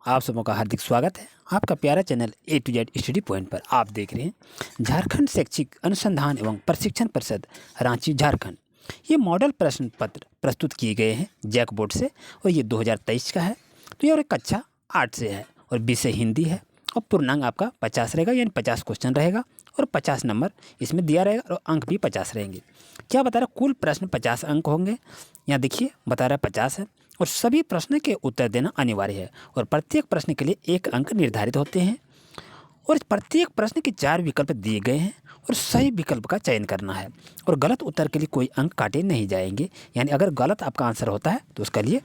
आप सबों का हार्दिक स्वागत है। आपका प्यारा channel A to Z study point पर आप देख रहे हैं झारखंड शैक्षिक अनुसंधान एवं प्रशिक्षण परिषद रांची झारखंड। ये मॉडल प्रश्न पत्र प्रस्तुत किए गए हैं जैक बोर्ड से और ये 2023 का है। तो ये और कक्षा 8 से है और विषय हिंदी है और पूर्णांक आपका 50 रहेगा, यानी 50 क्वेश्चन रहेगा और 50 नंबर इसमें दिया रहेगा और अंक भी 50 रहेंगे। क्या बता रहा है, कुल प्रश्न 50 अंक होंगे। यहाँ देखिए बता रहा है 50 है और सभी प्रश्न के उत्तर देना अनिवार्य है और प्रत्येक प्रश्न के लिए 1 अंक निर्धारित होते हैं और प्रत्येक प्रश्न के 4 विकल्प दिए गए हैं और सही विकल्प का चयन करना है और गलत उत्तर के लिए कोई अंक काटे नहीं जाएंगे। यानी अगर गलत आपका आंसर होता है तो उसके लिए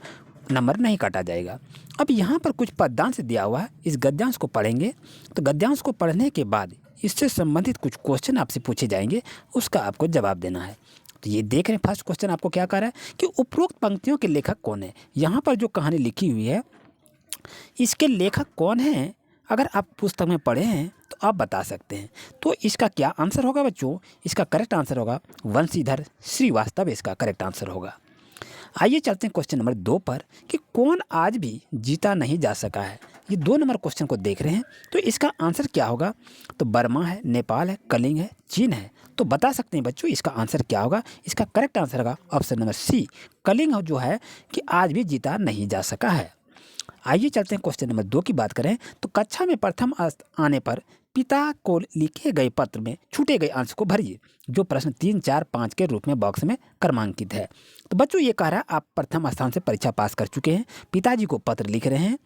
नंबर नहीं काटा जाएगा। अब यहाँ पर कुछ पद्यांश दिया हुआ है, इस गद्यांश को पढ़ेंगे। तो गद्यांश को पढ़ने के बाद इससे संबंधित कुछ क्वेश्चन आपसे पूछे जाएंगे, उसका आपको जवाब देना है। तो ये देख रहे हैं फर्स्ट क्वेश्चन आपको क्या कह रहा है कि उपरोक्त पंक्तियों के लेखक कौन है। यहाँ पर जो कहानी लिखी हुई है इसके लेखक कौन है, अगर आप पुस्तक में पढ़े हैं तो आप बता सकते हैं। तो इसका क्या आंसर होगा बच्चों, इसका करेक्ट आंसर होगा वंशीधर श्रीवास्तव, इसका करेक्ट आंसर होगा। आइए चलते हैं क्वेश्चन नंबर 2 पर कि कौन आज भी जीता नहीं जा सका है। ये 2 नंबर क्वेश्चन को देख रहे हैं तो इसका आंसर क्या होगा। तो बर्मा है, नेपाल है, कलिंग है, चीन है। तो बता सकते हैं बच्चों इसका आंसर क्या होगा। इसका करेक्ट आंसर होगा ऑप्शन नंबर सी, कलिंग जो है कि आज भी जीता नहीं जा सका है। आइए चलते हैं क्वेश्चन नंबर 2 की बात करें। तो कक्षा में प्रथम आने पर पिता को लिखे गए पत्र में छूटे गए अंश को भरिए, जो प्रश्न 3, 4, 5 के रूप में बॉक्स में क्रमांकित है। तो बच्चों ये कह रहा है आप प्रथम स्थान से परीक्षा पास कर चुके हैं, पिताजी को पत्र लिख रहे हैं।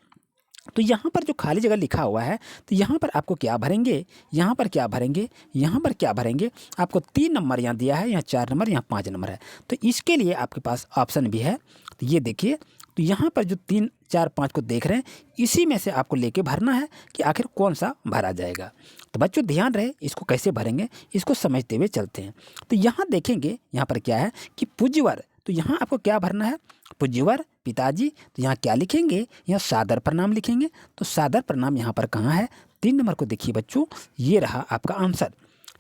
तो यहाँ पर जो खाली जगह लिखा हुआ है तो यहाँ पर आपको क्या भरेंगे, यहाँ पर क्या भरेंगे, यहाँ पर क्या भरेंगे। आपको 3 नंबर यहाँ दिया है, यहाँ 4 नंबर, यहाँ 5 नंबर है। तो इसके लिए आपके पास ऑप्शन भी है। तो ये देखिए, तो यहाँ पर जो 3, 4, 5 को देख रहे हैं इसी में से आपको लेके भरना है कि आखिर कौन सा भरा जाएगा। तो बच्चों ध्यान रहे इसको कैसे भरेंगे, इसको समझते हुए चलते हैं। तो यहाँ देखेंगे यहाँ पर क्या है कि पूज्यवर, तो यहाँ आपको क्या भरना है, पूज्यवर पिताजी। तो यहाँ क्या लिखेंगे, यहाँ सादर प्रणाम लिखेंगे। तो सादर प्रणाम यहाँ पर कहाँ है, 3 नंबर को देखिए बच्चों, ये रहा आपका आंसर।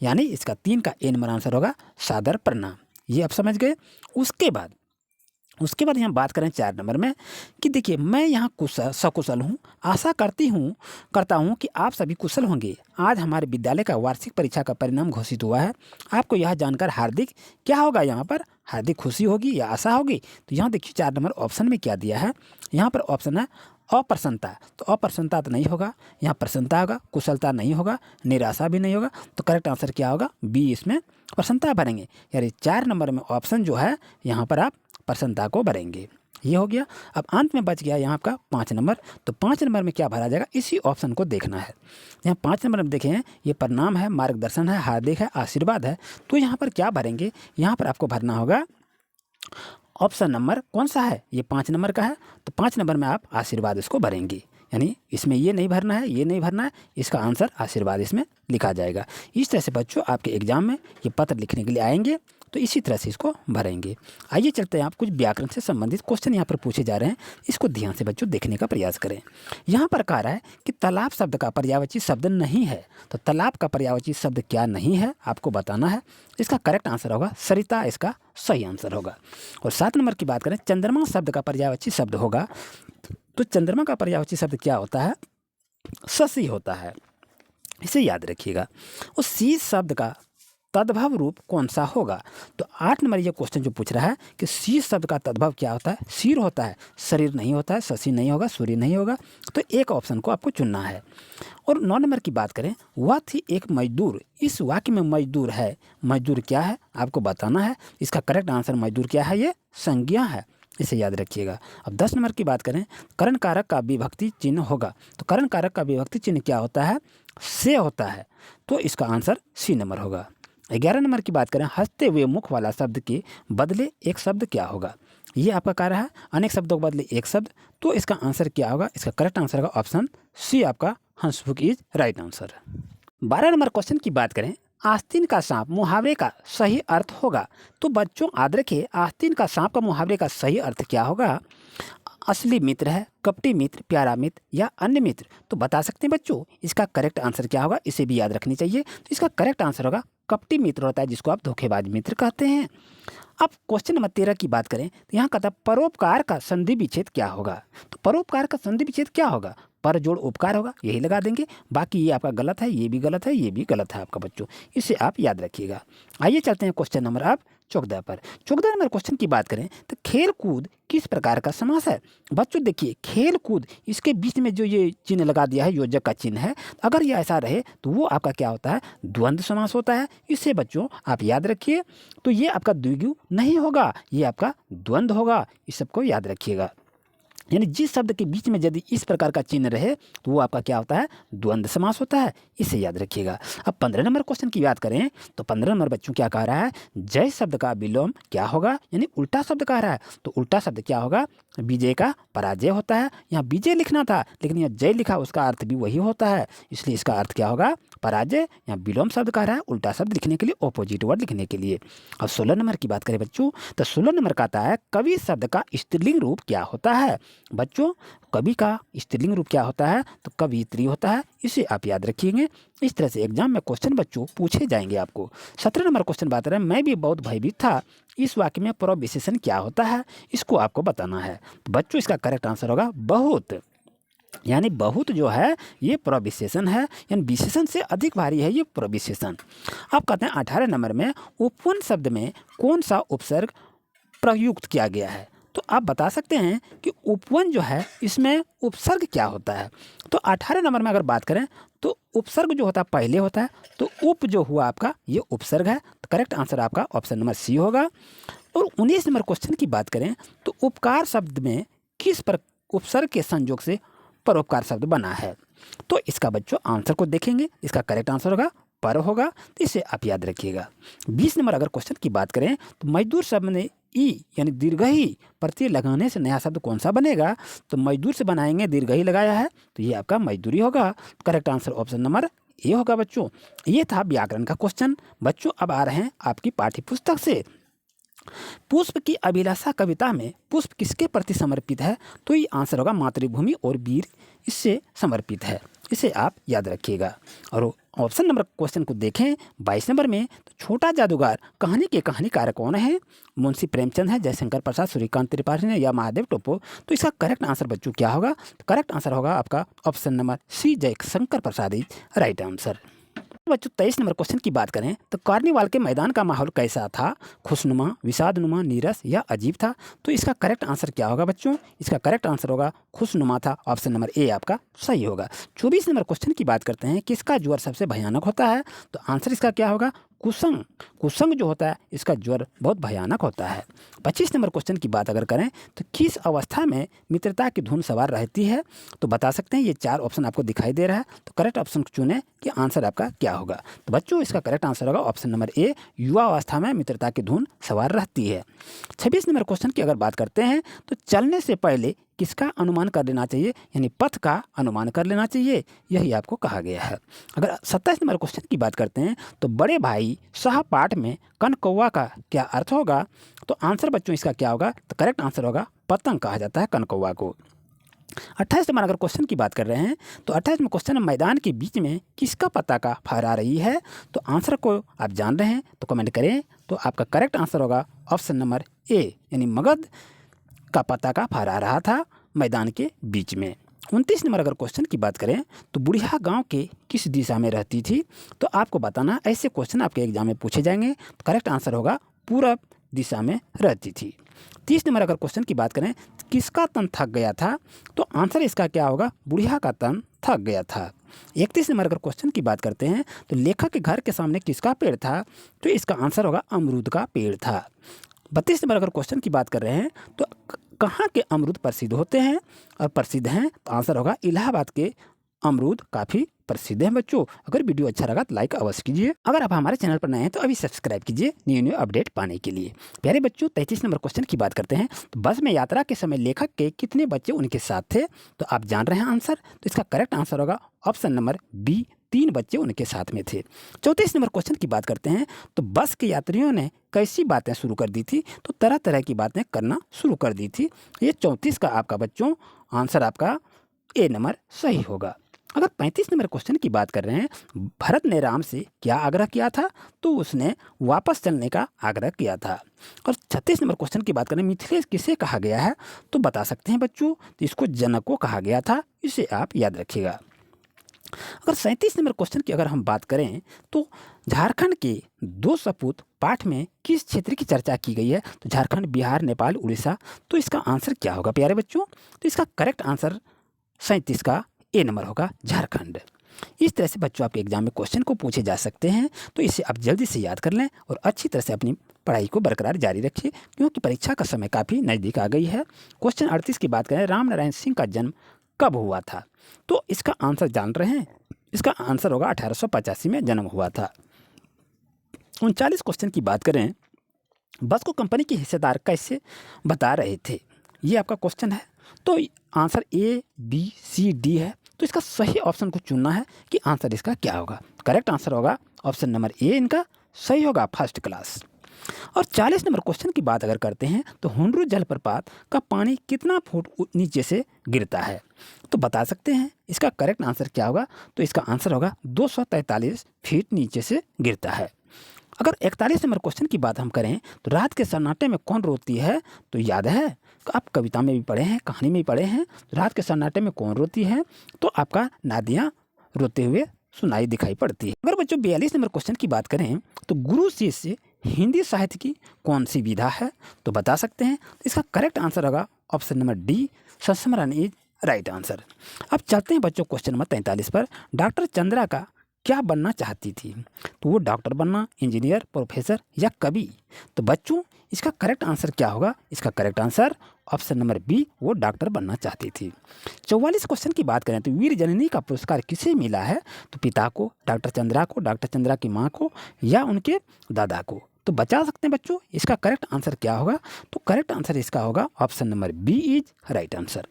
यानी इसका 3 का ए नंबर आंसर होगा सादर प्रणाम। ये आप समझ गए। उसके बाद यहाँ बात करें 4 नंबर में कि देखिए मैं यहाँ सकुशल हूँ, आशा करता हूँ कि आप सभी कुशल होंगे। आज हमारे विद्यालय का वार्षिक परीक्षा का परिणाम घोषित हुआ है। आपको यह जानकर हार्दिक क्या होगा, यहाँ पर हार्दिक खुशी होगी या आशा होगी। तो यहाँ देखिए 4 नंबर ऑप्शन में क्या दिया है, यहाँ पर ऑप्शन है अप्रसन्नता। तो अप्रसन्नता तो नहीं होगा, यहाँ प्रसन्नता होगा, कुशलता नहीं होगा, निराशा भी नहीं होगा। तो करेक्ट आंसर क्या होगा, बी, इसमें प्रसन्नता भरेंगे। यानी 4 नंबर में ऑप्शन जो है यहाँ पर आप प्रसन्नता को भरेंगे। ये हो गया। अब अंत में बच गया यहाँ आपका 5 नंबर। तो 5 नंबर में क्या भरा जाएगा, इसी ऑप्शन को देखना है। यहाँ 5 नंबर में देखें, ये प्रणाम है, मार्गदर्शन है, हार्दिक है, आशीर्वाद है। तो यहाँ पर क्या भरेंगे, यहाँ पर आपको भरना होगा ऑप्शन नंबर कौन सा है, ये 5 नंबर का है। तो 5 नंबर में आप आशीर्वाद इसको भरेंगे। यानी इसमें ये नहीं भरना है, ये नहीं भरना है, इसका आंसर आशीर्वाद इसमें लिखा जाएगा। इस तरह से बच्चों आपके एग्जाम में ये पत्र लिखने के लिए आएंगे, तो इसी तरह से इसको भरेंगे। आइए चलते हैं, आप कुछ व्याकरण से संबंधित क्वेश्चन यहाँ पर पूछे जा रहे हैं, इसको ध्यान से बच्चों देखने का प्रयास करें। यहाँ पर कह रहा है कि तालाब शब्द का पर्यायवाची शब्द नहीं है। तो तालाब का पर्यायवाची शब्द क्या नहीं है आपको बताना है। इसका करेक्ट आंसर होगा सरिता, इसका सही आंसर होगा। और 7 नंबर की बात करें, चंद्रमा शब्द का पर्यायवाची शब्द होगा। तो चंद्रमा का पर्यायवाची शब्द क्या होता है, शशि होता है, इसे याद रखिएगा। और सी शब्द का तद्भव रूप कौन सा होगा। तो 8 नंबर ये क्वेश्चन जो पूछ रहा है कि सी शब्द का तद्भव क्या होता है, सिर होता है, शरीर नहीं होता है, शशि नहीं होगा, सूर्य नहीं होगा। तो एक ऑप्शन को आपको चुनना है। और 9 नंबर की बात करें, वह थी एक मजदूर। इस वाक्य में मजदूर है, मजदूर क्या है आपको बताना है। इसका करेक्ट आंसर मजदूर क्या है, ये संज्ञा है, इसे याद रखिएगा। अब 10 नंबर की बात करें, करण कारक का विभक्ति चिन्ह होगा। तो करण कारक का विभक्ति चिन्ह क्या होता है, से होता है। तो इसका आंसर सी नंबर होगा। 11 नंबर की बात करें, हंसते हुए मुख वाला शब्द के बदले एक शब्द क्या होगा। ये आपका कार्य है, अनेक शब्दों के बदले एक शब्द। तो इसका आंसर क्या होगा, इसका करेक्ट आंसर होगा ऑप्शन सी, आपका हंसमुख is right answer. 12 number question की बात करें, आस्तीन का सांप मुहावरे का सही अर्थ होगा। तो बच्चों याद रखिए, आस्तीन का सांप का मुहावरे का सही अर्थ क्या होगा, असली मित्र है, कपटी मित्र, प्यारा मित्र या अन्य मित्र। तो बता सकते हैं बच्चों इसका करेक्ट आंसर क्या होगा, इसे भी याद रखनी चाहिए। तो इसका करेक्ट आंसर होगा कपटी मित्र होता है, जिसको आप धोखेबाज मित्र कहते हैं। अब क्वेश्चन नंबर 13 की बात करें तो यहाँ कहता है परोपकार का संधि विच्छेद क्या होगा। तो परोपकार का संधि विच्छेद क्या होगा, पर जोड़ उपकार होगा, यही लगा देंगे। बाकी ये आपका गलत है, ये भी गलत है, ये भी गलत है आपका बच्चों, इसे आप याद रखिएगा। आइए चलते हैं क्वेश्चन नंबर आप 14 पर। 14 नंबर क्वेश्चन की बात करें तो खेल कूद किस प्रकार का समास है। बच्चों देखिए, खेल कूद, इसके बीच में जो ये चिन्ह लगा दिया है, योजक का चिन्ह है, अगर ये ऐसा रहे तो वो आपका क्या होता है, द्वंद्व समास होता है। इसे बच्चों आप याद रखिए। तो ये आपका द्विगु नहीं होगा, ये आपका द्वंद्व होगा, इस सबको याद रखिएगा। यानी जिस शब्द के बीच में यदि इस प्रकार का चिन्ह रहे तो वो आपका क्या होता है, द्वंद्व समास होता है, इसे याद रखिएगा। अब 15 नंबर क्वेश्चन की बात करें तो 15 नंबर बच्चों क्या कह रहा है, जय शब्द का विलोम क्या होगा, यानी उल्टा शब्द कह रहा है। तो उल्टा शब्द क्या होगा, विजय का पराजय होता है। यहाँ विजय लिखना था लेकिन यहाँ जय लिखा, उसका अर्थ भी वही होता है, इसलिए इसका अर्थ क्या होगा, पराजय। यहाँ विलोम शब्द कह रहा है उल्टा शब्द लिखने के लिए, ऑपोजिट वर्ड लिखने के लिए। अब 16 नंबर की बात करें बच्चों तो 16 नंबर का आता है कवि शब्द का स्त्रीलिंग रूप क्या होता है। बच्चों कवि का स्त्रीलिंग रूप क्या होता है, तो कवियत्री होता है, इसे आप याद रखिएंगे। इस तरह से एग्जाम में क्वेश्चन बच्चों पूछे जाएंगे आपको। 17 नंबर क्वेश्चन बात करें, मैं भी बहुत भयभीत था, इस वाक्य में प्रविशेषण क्या होता है, इसको आपको बताना है। तो बच्चों इसका करेक्ट आंसर होगा बहुत। यानी बहुत जो है ये प्रविशेषण है, यानी विशेषण से अधिक भारी है ये प्रविशेषण। आप कहते हैं 18 नंबर में उपवन शब्द में कौन सा उपसर्ग प्रयुक्त किया गया है। तो आप बता सकते हैं कि उपवन जो है इसमें उपसर्ग क्या होता है। तो 18 नंबर में अगर बात करें तो उपसर्ग जो होता है पहले होता है, तो उप जो हुआ आपका ये उपसर्ग है। तो करेक्ट आंसर आपका ऑप्शन नंबर सी होगा। और 19 नंबर क्वेश्चन की बात करें तो उपकार शब्द में किस पर उपसर्ग के संयोग से परोपकार शब्द बना है। तो इसका बच्चों आंसर को देखेंगे, इसका करेक्ट आंसर होगा पर होगा, तो इसे आप याद रखिएगा। 20 नंबर अगर क्वेश्चन की बात करें तो मजदूर शब्द में ई यानी दीर्घ ही प्रत्यय लगाने से नया शब्द कौन सा बनेगा। तो मजदूर से बनाएंगे, दीर्घ ही लगाया है तो ये आपका मजदूरी होगा। Correct answer option number A होगा बच्चों। ये था व्याकरण का क्वेश्चन। बच्चों अब आ रहे हैं आपकी पाठ्य पुस्तक से। पुष्प की अभिलाषा कविता में पुष्प किसके प्रति समर्पित है। तो ये आंसर होगा मातृभूमि और वीर इससे समर्पित है, इसे आप याद रखिएगा। और ऑप्शन नंबर क्वेश्चन को देखें 22 नंबर में तो छोटा जादूगर कहानी के कहानीकार कौन है। मुंशी प्रेमचंद है, जयशंकर प्रसाद, सूर्यकांत त्रिपाठी ने या महादेव टोपो। तो इसका करेक्ट आंसर बच्चों क्या होगा, तो करेक्ट आंसर होगा आपका option number C, Jaishankar Prasad is right answer. बच्चों 23 नंबर क्वेश्चन की बात करें तो कार्निवाल के मैदान का माहौल कैसा था, खुशनुमा, विषादनुमा, नीरस या अजीब था। तो इसका करेक्ट आंसर क्या होगा बच्चों, इसका करेक्ट आंसर होगा खुशनुमा था, ऑप्शन नंबर ए आपका सही होगा। 24 नंबर क्वेश्चन की बात करते हैं किसका ज्वर सबसे भयानक होता है। तो आंसर इसका क्या होगा, कुसंग। कुसंग जो होता है इसका ज्वर बहुत भयानक होता है। 25 नंबर क्वेश्चन की बात अगर करें तो किस अवस्था में मित्रता की धुन सवार रहती है। तो बता सकते हैं ये 4 ऑप्शन आपको दिखाई दे रहा है, तो करेक्ट ऑप्शन चुने कि आंसर आपका क्या होगा। तो बच्चों इसका करेक्ट आंसर होगा ऑप्शन नंबर ए, युवा अवस्था में मित्रता की धुन सवार रहती है। 26 नंबर क्वेश्चन की अगर बात करते हैं तो चलने से पहले किसका अनुमान कर लेना चाहिए, यानी पथ का अनुमान कर लेना चाहिए, यही आपको कहा गया है। अगर 27 नंबर क्वेश्चन की बात करते हैं तो बड़े भाई सहपाठ में कनकौवा का क्या अर्थ होगा। तो आंसर बच्चों इसका क्या होगा, तो करेक्ट आंसर होगा पतंग कहा जाता है कनकौवा को। 28 नंबर अगर क्वेश्चन की बात कर रहे हैं तो 28 में क्वेश्चन मैदान के बीच में किसका पताका फहरा रही है। तो आंसर को आप जान रहे हैं तो कमेंट करें। तो आपका करेक्ट आंसर होगा ऑप्शन नंबर ए, यानी मगध का पताका फहरा रहा था मैदान के बीच में। 29 नंबर अगर क्वेश्चन की बात करें तो बुढ़िया गांव के किस दिशा में रहती थी। तो आपको बताना, ऐसे क्वेश्चन आपके एग्जाम में पूछे जाएंगे। तो करेक्ट आंसर होगा पूरब दिशा में रहती थी। 30 नंबर अगर क्वेश्चन की बात करें किसका तन थक गया था। तो आंसर इसका क्या होगा, बुढ़िया का तन थक गया था। 31 नंबर अगर क्वेश्चन की बात करते हैं तो लेखक के घर के सामने किसका पेड़ था। तो इसका आंसर होगा अमरूद का पेड़ था। 32 नंबर अगर क्वेश्चन की बात कर रहे हैं तो कहाँ के अमरूद प्रसिद्ध होते हैं और प्रसिद्ध हैं। तो आंसर होगा इलाहाबाद के अमरूद काफ़ी प्रसिद्ध हैं। बच्चों अगर वीडियो अच्छा लगा तो लाइक अवश्य कीजिए। अगर आप हमारे चैनल पर नए हैं तो अभी सब्सक्राइब कीजिए न्यू अपडेट पाने के लिए। प्यारे बच्चों 33 नंबर क्वेश्चन की बात करते हैं तो बस में यात्रा के समय लेखक के कितने बच्चे उनके साथ थे। तो आप जान रहे हैं आंसर, तो इसका करेक्ट आंसर होगा ऑप्शन नंबर बी, 3 बच्चे उनके साथ में थे। 34 नंबर क्वेश्चन की बात करते हैं तो बस के यात्रियों ने कैसी बातें शुरू कर दी थी। तो तरह तरह की बातें करना शुरू कर दी थी। ये 34 का आपका बच्चों आंसर आपका ए नंबर सही होगा। अगर 35 नंबर क्वेश्चन की बात कर रहे हैं, भरत ने राम से क्या आग्रह किया था? तो उसने वापस चलने का आग्रह किया था। और 36 नंबर क्वेश्चन की बात करें, मिथिलेश किसे कहा गया है? तो बता सकते हैं बच्चों, तो इसको जनक को कहा गया था, इसे आप याद रखिएगा। अगर 37 नंबर क्वेश्चन की अगर हम बात करें, तो झारखंड के 2 सपूत पाठ में किस क्षेत्र की चर्चा की गई है? तो झारखंड, बिहार, नेपाल, उड़ीसा। तो इसका आंसर क्या होगा प्यारे बच्चों? तो इसका करेक्ट आंसर 37 का ए नंबर होगा, झारखंड। इस तरह से बच्चों आपके एग्जाम में क्वेश्चन को पूछे जा सकते हैं, तो इसे आप जल्दी से याद कर लें और अच्छी तरह से अपनी पढ़ाई को बरकरार जारी रखिए, क्योंकि परीक्षा का समय काफ़ी नज़दीक आ गई है। क्वेश्चन 38 की बात करें, रामनारायण सिंह का जन्म कब हुआ था? तो इसका आंसर जान रहे हैं, इसका आंसर होगा 1885 में जन्म हुआ था। 39 क्वेश्चन की बात करें, बस को कंपनी के हिस्सेदार कैसे बता रहे थे? ये आपका क्वेश्चन है। तो answer A, B, C, D है। तो इसका सही ऑप्शन को चुनना है कि आंसर इसका क्या होगा। करेक्ट आंसर होगा ऑप्शन नंबर ए, इनका सही होगा, फर्स्ट क्लास। और 40 नंबर क्वेश्चन की बात अगर करते हैं, तो हुंडरू जलप्रपात का पानी कितना फुट नीचे से गिरता है? तो बता सकते हैं इसका करेक्ट आंसर क्या होगा। तो इसका आंसर होगा 243 फीट नीचे से गिरता है। अगर 41 नंबर क्वेश्चन की बात हम करें, तो रात के सन्नाटे में कौन रोती है? तो याद है, आप कविता में भी पढ़े हैं, कहानी में भी पढ़े हैं, रात के सन्नाटे में कौन रोती है? तो आपका नादियाँ रोते हुए सुनाई दिखाई पड़ती है। अगर बच्चों 42 नंबर क्वेश्चन की बात करें, तो गुरु शिष्य हिंदी साहित्य की कौन सी विधा है? तो बता सकते हैं, इसका करेक्ट आंसर होगा ऑप्शन नंबर डी, संस्मरण इज राइट आंसर। अब चलते हैं बच्चों क्वेश्चन नंबर 43 पर। डॉक्टर चंद्रा का क्या बनना चाहती थी? तो वो डॉक्टर बनना, इंजीनियर, प्रोफेसर या कवि? तो बच्चों इसका करेक्ट आंसर क्या होगा? इसका correct answer option number B, वो डॉक्टर बनना चाहती थी। 44 क्वेश्चन की बात करें, तो वीर जननी का पुरस्कार किसे मिला है? तो पिता को, डॉक्टर चंद्रा को, डॉक्टर चंद्रा की माँ को या उनके दादा को? तो बचा सकते हैं बच्चों, इसका करेक्ट आंसर क्या होगा? तो करेक्ट आंसर इसका होगा option number B is right answer.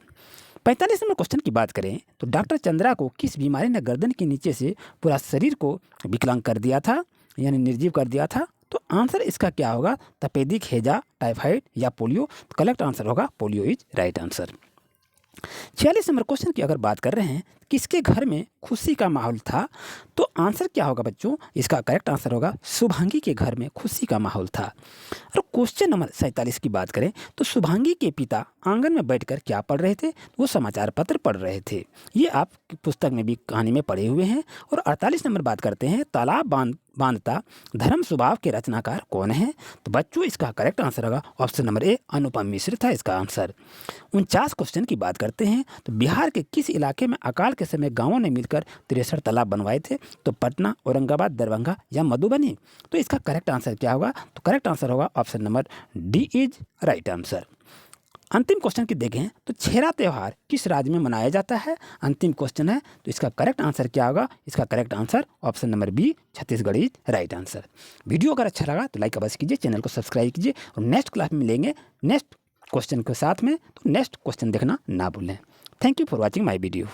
45 number question की बात करें, तो डॉक्टर चंद्रा को किस बीमारी ने गर्दन के नीचे से पूरा शरीर को विकलांग कर दिया था, यानी निर्जीव कर दिया था? तो आंसर इसका क्या होगा? तपेदिक, हैजा, टाइफाइड या पोलियो? तो करेक्ट आंसर होगा polio is right answer. 46 number question की अगर बात कर रहे हैं, किसके घर में खुशी का माहौल था? तो आंसर क्या होगा बच्चों? इसका करेक्ट आंसर होगा शुभांगी के घर में खुशी का माहौल था। और क्वेश्चन नंबर 47 की बात करें, तो शुभांगी के पिता आंगन में बैठकर क्या पढ़ रहे थे? वो समाचार पत्र पढ़ रहे थे। ये आप पुस्तक में भी, कहानी में पढ़े हुए हैं। और 48 नंबर बात करते हैं, तालाब बांधता धर्म स्वभाव के रचनाकार कौन है? तो बच्चों इसका करेक्ट आंसर होगा option number A, Anupam Mishra था इसका आंसर। 49 क्वेश्चन की बात करते हैं, तो बिहार के किस इलाके में अकाल के समय गांवों ने मिलकर 63 तालाब बनवाए थे? तो पटना, औरंगाबाद, दरभंगा या मधुबनी? तो इसका करेक्ट आंसर क्या होगा? तो करेक्ट आंसर होगा option number D is right answer. अंतिम क्वेश्चन की देखें, तो छेरा त्यौहार किस राज्य में मनाया जाता है? अंतिम क्वेश्चन है, तो इसका करेक्ट आंसर क्या होगा? इसका correct answer option number B, Chhattisgarh is right answer. Video अगर अच्छा लगा तो लाइक अवश्य कीजिए, चैनल को सब्सक्राइब कीजिए और नेक्स्ट क्लास में मिलेंगे नेक्स्ट क्वेश्चन के साथ में। तो नेक्स्ट क्वेश्चन देखना ना भूलें। Thank you for watching my video.